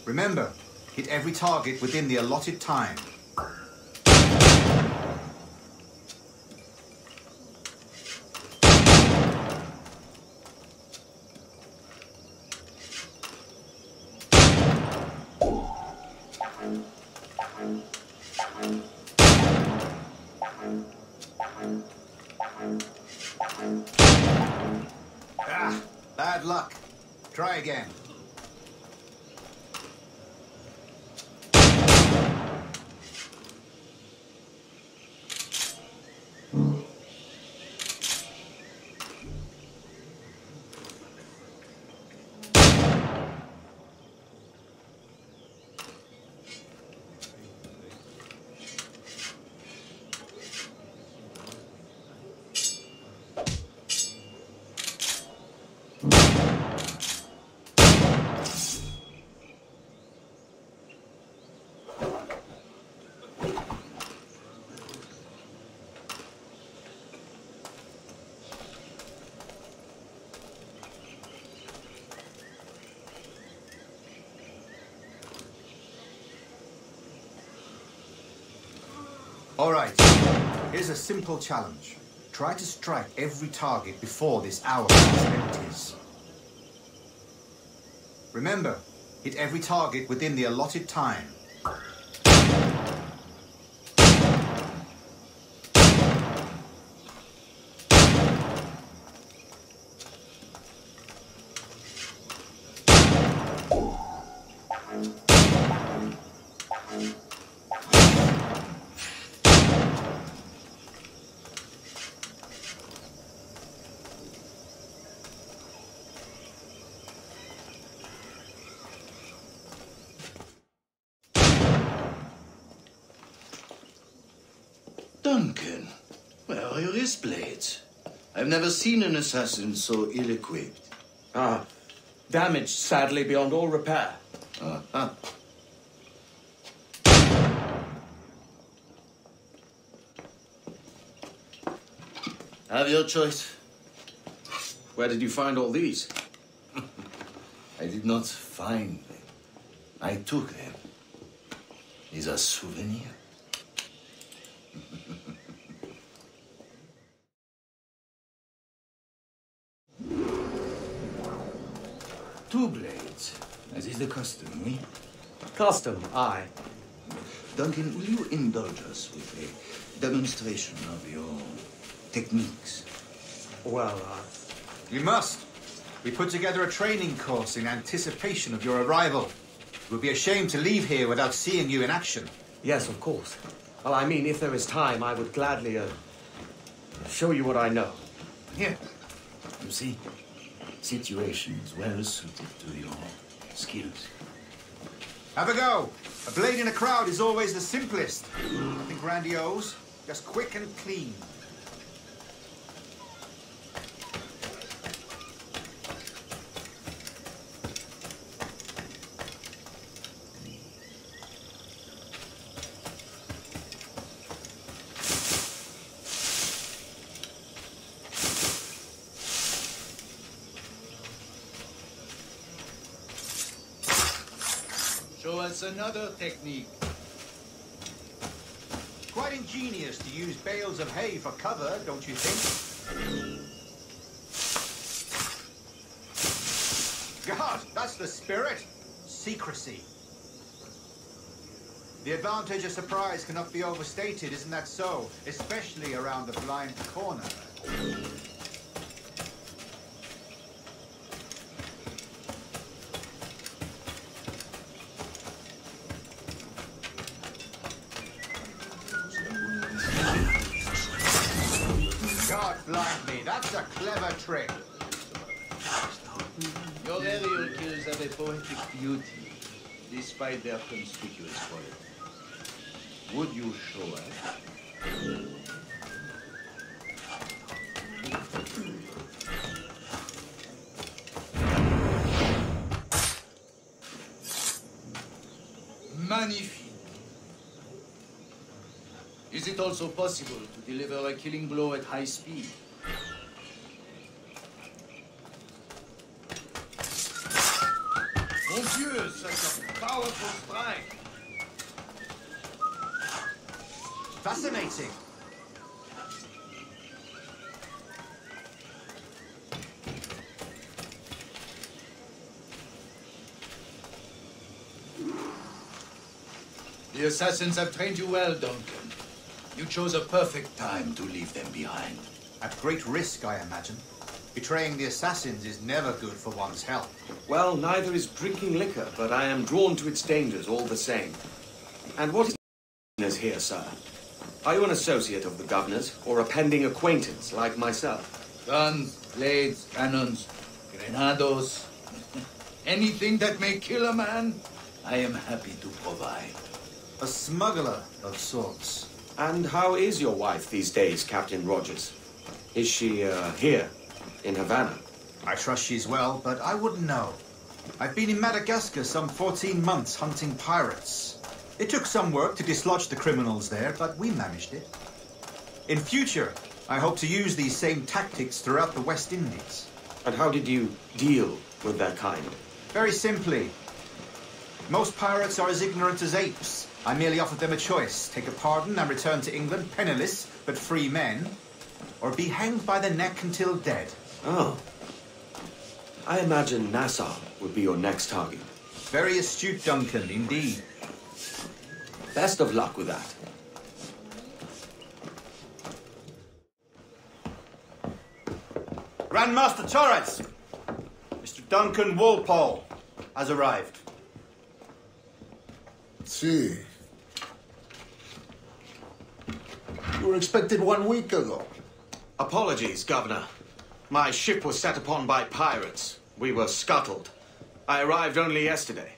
Remember, hit every target within the allotted time. Ah, bad luck. Try again. All right, here's a simple challenge. Try to strike every target before this hourglass empties. Remember, hit every target within the allotted time. Duncan, where are your wrist blades? I've never seen an assassin so ill-equipped. Ah, damaged sadly beyond all repair. Uh-huh. Have your choice. Where did you find all these? I did not find them. I took them. These are souvenirs. Two blades, as is the custom, oui? Custom, aye. Duncan, will you indulge us with a demonstration of your techniques? Well, You must. We put together a training course in anticipation of your arrival. It would be a shame to leave here without seeing you in action. Yes, of course. Well, I mean, if there is time, I would gladly show you what I know. Here. You see, situations well suited to your skills. Have a go. A blade in a crowd is always the simplest. Nothing grandiose, just quick and clean. Show us another technique. Quite ingenious to use bales of hay for cover, don't you think? God, that's the spirit. Secrecy. The advantage of surprise cannot be overstated, isn't that so? Especially around the blind corner. God blind me, that's a clever trick. Your aerial kills have a poetic beauty, despite their conspicuous quality. Would you show us? Magnifique. Is it also possible to deliver a killing blow at high speed? Mon Dieu, such a powerful strike! Fascinating. The assassins have trained you well, Duncan. You chose a perfect time to leave them behind. At great risk, I imagine. Betraying the assassins is never good for one's health. Well, neither is drinking liquor, but I am drawn to its dangers all the same. And what is here, sir? Are you an associate of the governor's, or a pending acquaintance like myself? Guns, blades, cannons, grenados, anything that may kill a man, I am happy to provide. A smuggler of sorts. And how is your wife these days, Captain Rogers? Is she, here, in Havana? I trust she's well, but I wouldn't know. I've been in Madagascar some 14 months hunting pirates. It took some work to dislodge the criminals there, but we managed it. In future, I hope to use these same tactics throughout the West Indies. And how did you deal with their kind? Very simply. Most pirates are as ignorant as apes. I merely offered them a choice. Take a pardon and return to England, penniless, but free men, or be hanged by the neck until dead. Oh. I imagine Nassau would be your next target. Very astute, Duncan, indeed. Best of luck with that. Grandmaster Torres! Mr. Duncan Walpole has arrived. See. You were expected 1 week ago. Apologies, Governor. My ship was set upon by pirates. We were scuttled. I arrived only yesterday.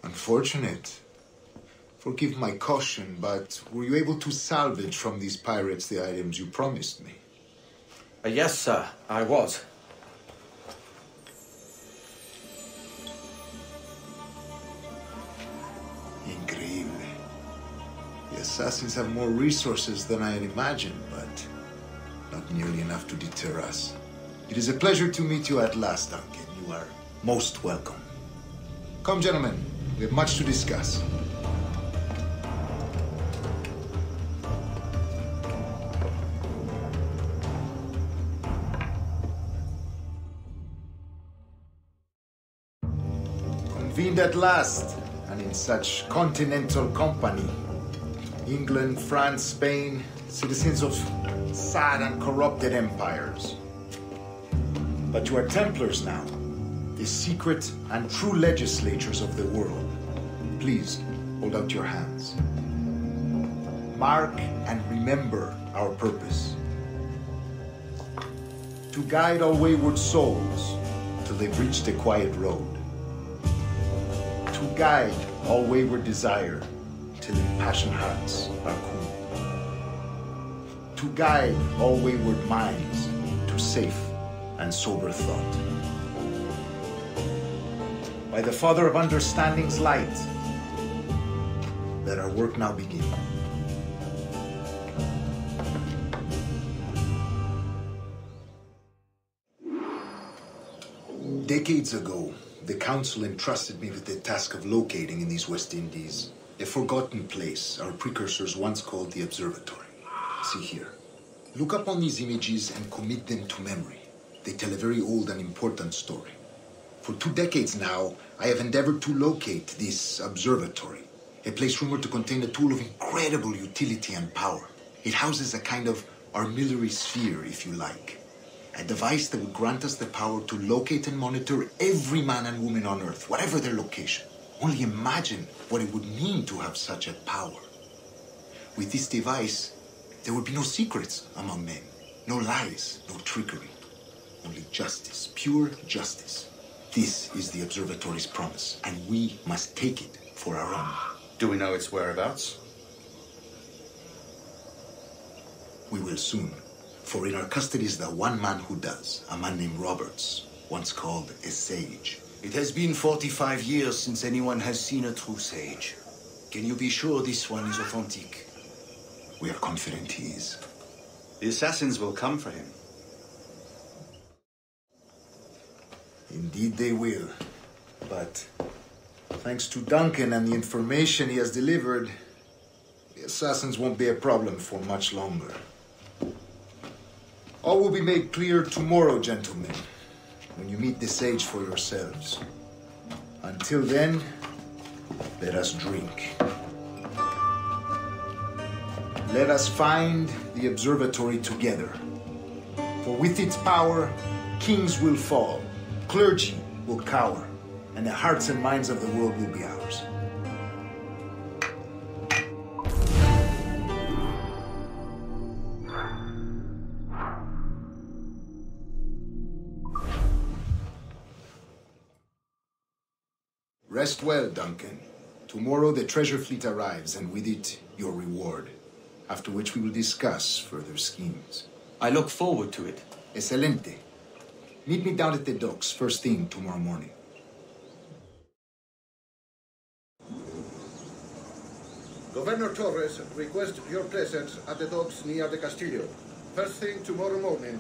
Unfortunate. Forgive my caution, but were you able to salvage from these pirates the items you promised me? Yes, sir, I was. Increíble. The assassins have more resources than I had imagined, but not nearly enough to deter us. It is a pleasure to meet you at last, Duncan. You are most welcome. Come, gentlemen. We have much to discuss. Convened at last, and in such continental company. England, France, Spain, citizens of sad and corrupted empires. But you are Templars now, the secret and true legislators of the world. Please, hold out your hands. Mark and remember our purpose. To guide our wayward souls till they've reached the quiet road. To guide all wayward desire till impassioned hearts are cool. To guide all wayward minds to safe and sober thought. By the Father of Understanding's light, let our work now begin. Decades ago, the Council entrusted me with the task of locating in these West Indies a forgotten place our precursors once called the Observatory. See here. Look up on these images and commit them to memory. They tell a very old and important story. For 2 decades now, I have endeavored to locate this observatory, A place rumored to contain a tool of incredible utility and power. It houses a kind of armillary sphere, if you like. A device that would grant us the power to locate and monitor every man and woman on Earth, whatever their location. Only imagine what it would mean to have such a power. With this device, there would be no secrets among men, no lies, no trickery. Only justice, pure justice. This is the observatory's promise, and we must take it for our own. Do we know its whereabouts? We will soon. For in our custody is the one man who does, a man named Roberts, once called a sage. It has been 45 years since anyone has seen a true sage. Can you be sure this one is authentic? We are confident he is. The assassins will come for him. Indeed they will. But thanks to Duncan and the information he has delivered, the assassins won't be a problem for much longer. All will be made clear tomorrow, gentlemen, when you meet the sage for yourselves. Until then, let us drink. Let us find the observatory together. For with its power, kings will fall, clergy will cower, and the hearts and minds of the world will be ours. Rest well, Duncan. Tomorrow the treasure fleet arrives, and with it, your reward. After which we will discuss further schemes. I look forward to it. Excelente. Meet me down at the docks first thing tomorrow morning. Governor Torres requests your presence at the docks near the Castillo. First thing tomorrow morning.